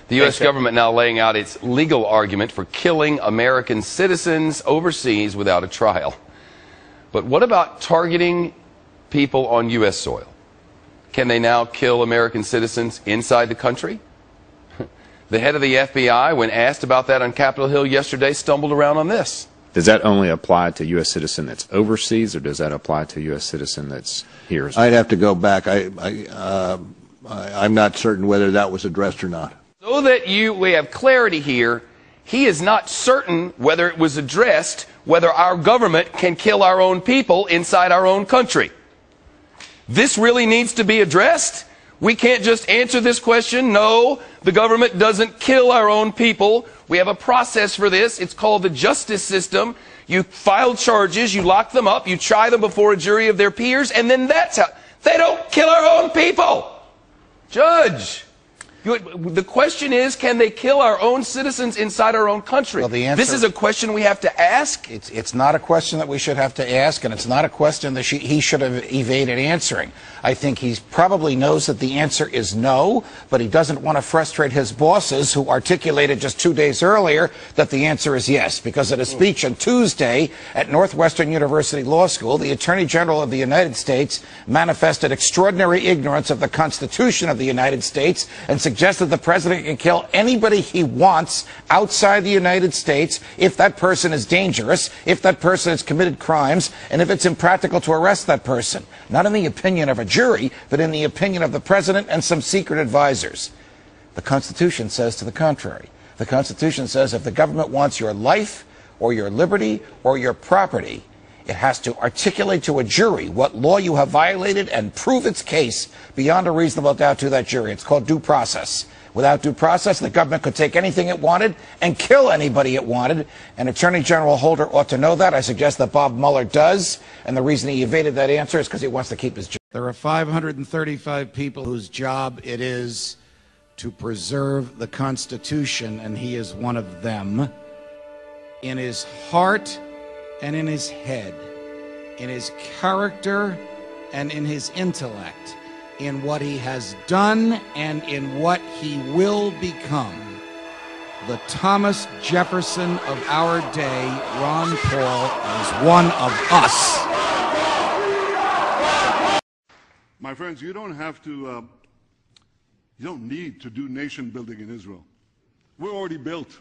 The U.S. government now laying out its legal argument for killing American citizens overseas without a trial. But what about targeting people on U.S. soil? Can they now kill American citizens inside the country? The head of the FBI, when asked about that on Capitol Hill yesterday, stumbled around on this. Does that only apply to U.S. citizen that's overseas, or does that apply to U.S. citizen that's here as well? I'd have to go back. I'm not certain whether that was addressed or not. So that we have clarity here, he is not certain whether it was addressed, whether our government can kill our own people inside our own country. This really needs to be addressed. We can't just answer this question. No, the government doesn't kill our own people. We have a process for this. It's called the justice system. You file charges, you lock them up, you try them before a jury of their peers, and then that's how. They don't kill our own people. Judge, the question is, can they kill our own citizens inside our own country? Well, the answer, this is a question we have to ask. It's not a question that we should have to ask, and it's not a question that he should have evaded answering. I think he probably knows that the answer is no, but he doesn't want to frustrate his bosses who articulated just 2 days earlier that the answer is yes. Because at a speech on Tuesday at Northwestern University Law School, the Attorney General of the United States manifested extraordinary ignorance of the Constitution of the United States and suggested the president can kill anybody he wants outside the United States if that person is dangerous, if that person has committed crimes, and if it's impractical to arrest that person. Not in the opinion of a jury, but in the opinion of the president and some secret advisors. The Constitution says to the contrary. The Constitution says if the government wants your life or your liberty or your property, it has to articulate to a jury what law you have violated and prove its case beyond a reasonable doubt to that jury. It's called due process. Without due process, the government could take anything it wanted and kill anybody it wanted. And Attorney General Holder ought to know that. I suggest that Bob Mueller does. And the reason he evaded that answer is because he wants to keep his job. There are 535 people whose job it is to preserve the Constitution, and he is one of them. In his heart and in his head, in his character and in his intellect, in what he has done and in what he will become. The Thomas Jefferson of our day, Ron Paul, is one of us. My friends, you don't have to, you don't need to do nation building in Israel. We're already built.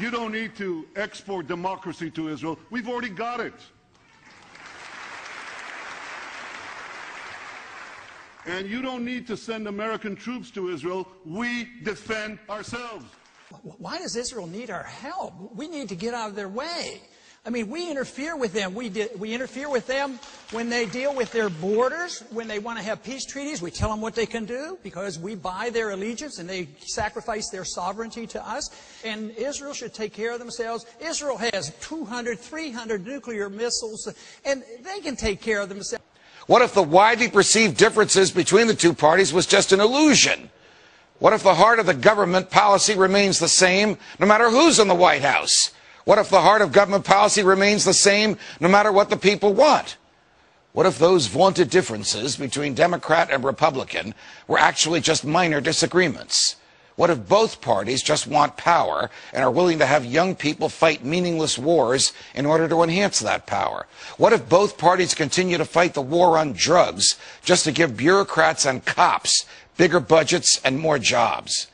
You don't need to export democracy to Israel. We've already got it. And you don't need to send American troops to Israel. We defend ourselves. Why does Israel need our help? We need to get out of their way. I mean, we interfere with them. We interfere with them when they deal with their borders, when they want to have peace treaties. We tell them what they can do because we buy their allegiance and they sacrifice their sovereignty to us. And Israel should take care of themselves. Israel has 200, 300 nuclear missiles, and they can take care of themselves. What if the widely perceived differences between the two parties was just an illusion? What if the heart of the government policy remains the same no matter who's in the White House? What if the heart of government policy remains the same no matter what the people want? What if those vaunted differences between Democrat and Republican were actually just minor disagreements? What if both parties just want power and are willing to have young people fight meaningless wars in order to enhance that power? What if both parties continue to fight the war on drugs just to give bureaucrats and cops bigger budgets and more jobs?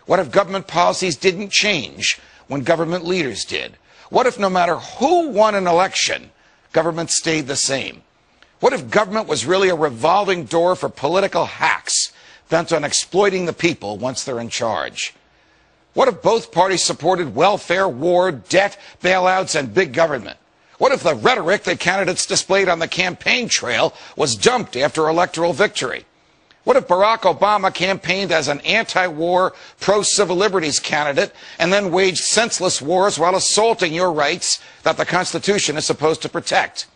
What if government policies didn't change when government leaders did? What if no matter who won an election, government stayed the same? What if government was really a revolving door for political hacks bent on exploiting the people once they're in charge? What if both parties supported welfare, war, debt, bailouts, and big government? What if the rhetoric that candidates displayed on the campaign trail was dumped after electoral victory? What if Barack Obama campaigned as an anti-war, pro-civil liberties candidate and then waged senseless wars while assaulting your rights that the Constitution is supposed to protect?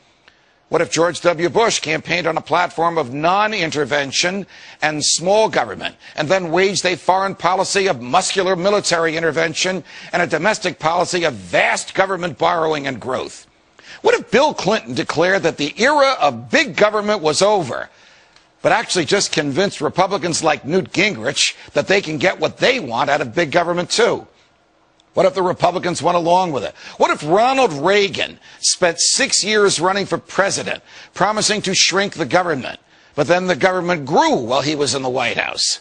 What if George W. Bush campaigned on a platform of non-intervention and small government and then waged a foreign policy of muscular military intervention and a domestic policy of vast government borrowing and growth? What if Bill Clinton declared that the era of big government was over, but actually just convinced Republicans like Newt Gingrich that they can get what they want out of big government too? What if the Republicans went along with it? What if Ronald Reagan spent 6 years running for president, promising to shrink the government, but then the government grew while he was in the White House?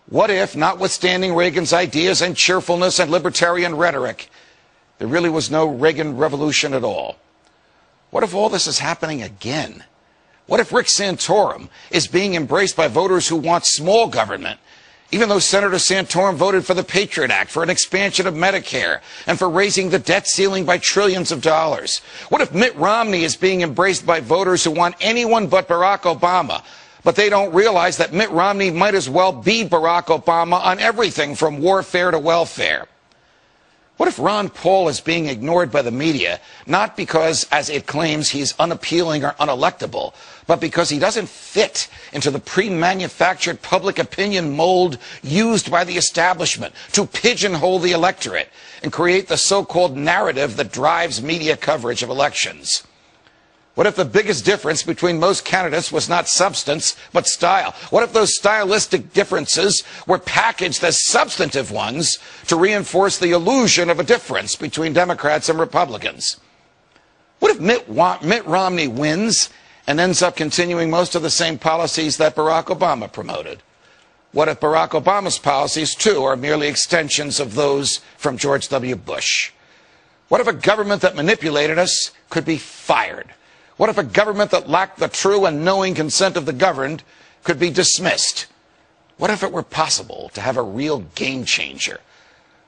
What if, notwithstanding Reagan's ideas and cheerfulness and libertarian rhetoric, there really was no Reagan revolution at all? What if all this is happening again? What if Rick Santorum is being embraced by voters who want small government, even though Senator Santorum voted for the Patriot Act, for an expansion of Medicare, and for raising the debt ceiling by trillions of dollars? What if Mitt Romney is being embraced by voters who want anyone but Barack Obama, but they don't realize that Mitt Romney might as well be Barack Obama on everything from warfare to welfare? What if Ron Paul is being ignored by the media, not because, as it claims, he's unappealing or unelectable, but because he doesn't fit into the pre-manufactured public opinion mold used by the establishment to pigeonhole the electorate and create the so-called narrative that drives media coverage of elections? What if the biggest difference between most candidates was not substance, but style? What if those stylistic differences were packaged as substantive ones to reinforce the illusion of a difference between Democrats and Republicans? What if Mitt Romney wins and ends up continuing most of the same policies that Barack Obama promoted? What if Barack Obama's policies, too, are merely extensions of those from George W. Bush? What if a government that manipulated us could be fired? What if a government that lacked the true and knowing consent of the governed could be dismissed? What if it were possible to have a real game changer?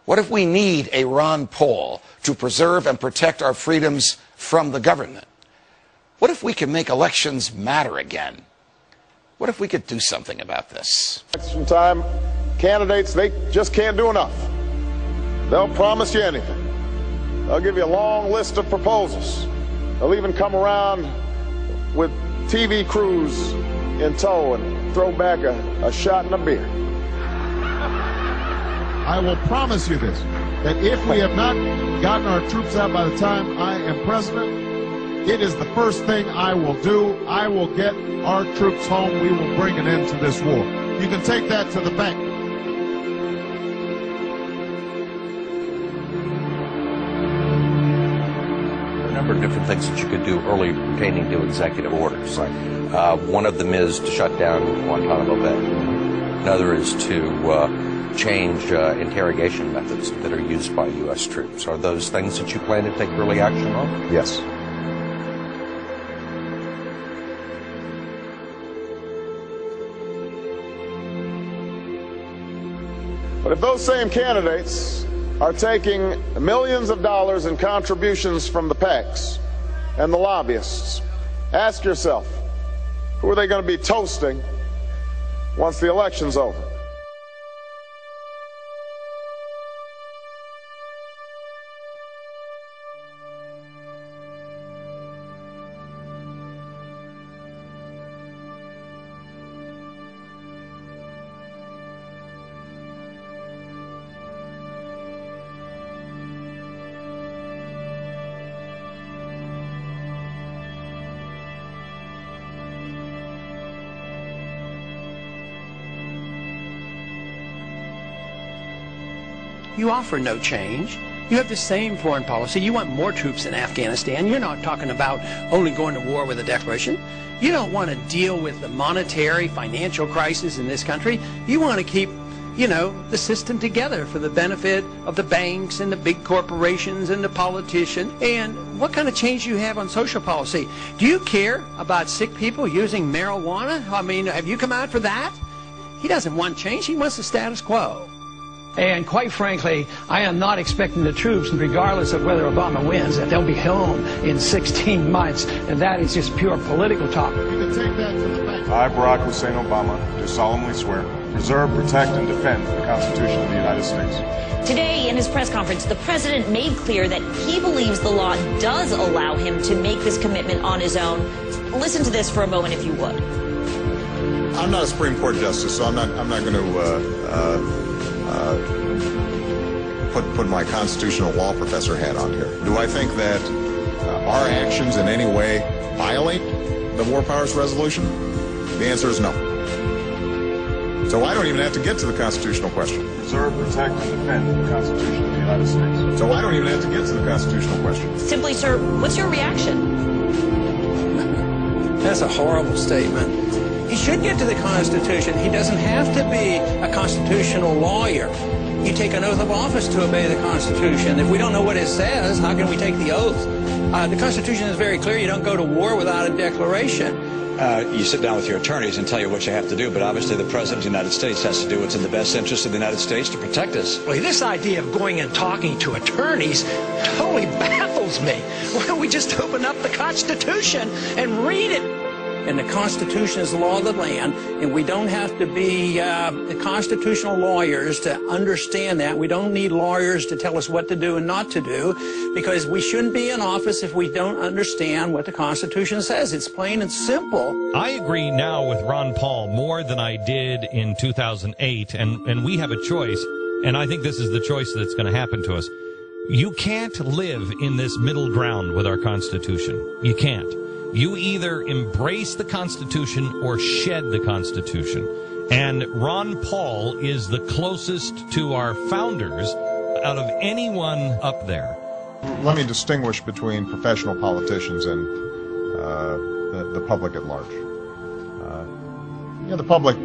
What if we need a Ron Paul to preserve and protect our freedoms from the government? What if we could make elections matter again? What if we could do something about this? Election time, candidates, they just can't do enough. They'll promise you anything. They'll give you a long list of proposals. They'll even come around with TV crews in tow and throw back a shot and a beer. I will promise you this, that if we have not gotten our troops out by the time I am president, it is the first thing I will do. I will get our troops home. We will bring an end to this war. You can take that to the bank. Different things that you could do early pertaining to executive orders. Right. One of them is to shut down Guantanamo Bay. Another is to change interrogation methods that are used by U.S. troops. Are those things that you plan to take early action on? Yes. But if those same candidates are taking millions of dollars in contributions from the PACs and the lobbyists, ask yourself, who are they going to be toasting once the election's over? You offer no change. You have the same foreign policy. You want more troops in Afghanistan. You're not talking about only going to war with a declaration. You don't want to deal with the monetary, financial crisis in this country. You want to keep, the system together for the benefit of the banks and the big corporations and the politicians. And what kind of change do you have on social policy? Do you care about sick people using marijuana? I mean, have you come out for that? He doesn't want change. He wants the status quo. And quite frankly, I am not expecting the troops, regardless of whether Obama wins, that they'll be home in 16 months. And that is just pure political talk. You can take that to the bank. I, Barack Hussein Obama, do solemnly swear to preserve, protect, and defend the Constitution of the United States. Today, in his press conference, the president made clear that he believes the law does allow him to make this commitment on his own. Listen to this for a moment, if you would. I'm not a Supreme Court justice, so I'm not going to put my constitutional law professor hat on here. Do I think that our actions in any way violate the War Powers Resolution? The answer is no. So I don't even have to get to the constitutional question. Preserve, protect, and defend the Constitution of the United States. So I don't even have to get to the constitutional question. Simply, sir, what's your reaction? That's a horrible statement. He should get to the Constitution. He doesn't have to be a constitutional lawyer. You take an oath of office to obey the Constitution. If we don't know what it says, how can we take the oath? The Constitution is very clear. You don't go to war without a declaration. You sit down with your attorneys and tell you what you have to do, but obviously the President of the United States has to do what's in the best interest of the United States to protect us. Well, this idea of going and talking to attorneys totally baffles me. Why don't we just open up the Constitution and read it? And the Constitution is the law of the land, and we don't have to be constitutional lawyers to understand that. We don't need lawyers to tell us what to do and not to do, because we shouldn't be in office if we don't understand what the Constitution says. It's plain and simple. I agree now with Ron Paul more than I did in 2008, and we have a choice, and I think this is the choice that's going to happen to us. You can't live in this middle ground with our Constitution. You can't. You either embrace the Constitution or shed the Constitution. And Ron Paul is the closest to our founders out of anyone up there. Let me distinguish between professional politicians and the public at large. The public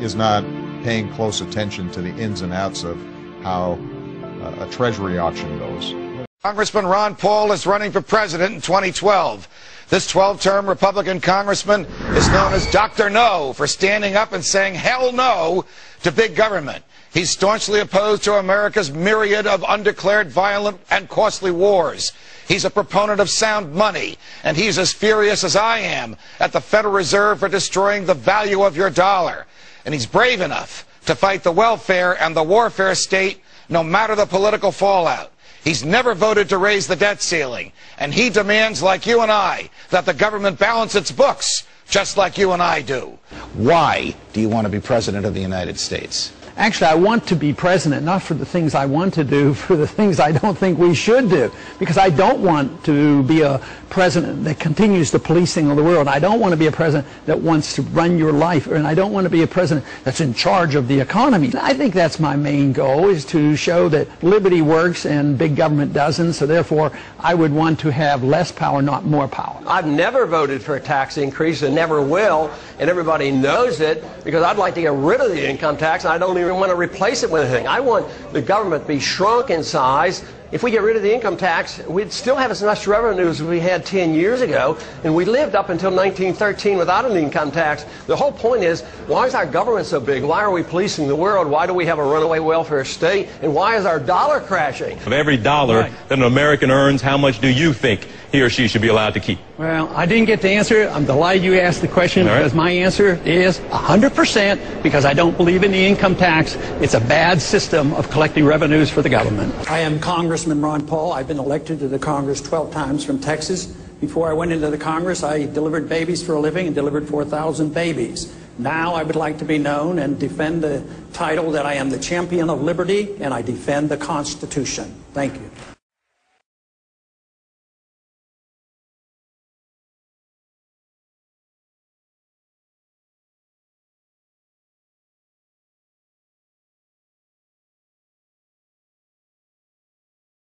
is not paying close attention to the ins and outs of how a Treasury auction goes. Congressman Ron Paul is running for president in 2012. This 12-term Republican congressman is known as Dr. No for standing up and saying hell no to big government. He's staunchly opposed to America's myriad of undeclared violent and costly wars. He's a proponent of sound money, and he's as furious as I am at the Federal Reserve for destroying the value of your dollar. And he's brave enough to fight the welfare and the warfare state no matter the political fallout. He's never voted to raise the debt ceiling, and he demands, like you and I, that the government balance its books, just like you and I do. Why do you want to be president of the United States? Actually, I want to be president, not for the things I want to do, for the things I don't think we should do. Because I don't want to be a president that continues the policing of the world. I don't want to be a president that wants to run your life. And I don't want to be a president that's in charge of the economy. I think that's my main goal, is to show that liberty works and big government doesn't. So therefore, I would want to have less power, not more power. I've never voted for a tax increase and never will. And everybody knows it, because I'd like to get rid of the income tax, and I don't even want to replace it with anything. I want the government to be shrunk in size. If we get rid of the income tax, we'd still have as much revenue as we had 10 years ago, and we lived up until 1913 without an income tax. The whole point is, why is our government so big? Why are we policing the world? Why do we have a runaway welfare state? And why is our dollar crashing? Of every dollar that an American earns, how much do you think he or she should be allowed to keep? Well, I didn't get to answer it. I'm delighted you asked the question, because my answer is 100%, because I don't believe in the income tax. It's a bad system of collecting revenues for the government. I am Congressman Ron Paul. I've been elected to the Congress 12 times from Texas. Before I went into the Congress, I delivered babies for a living and delivered 4,000 babies. Now I would like to be known and defend the title that I am the champion of liberty, and I defend the Constitution. Thank you.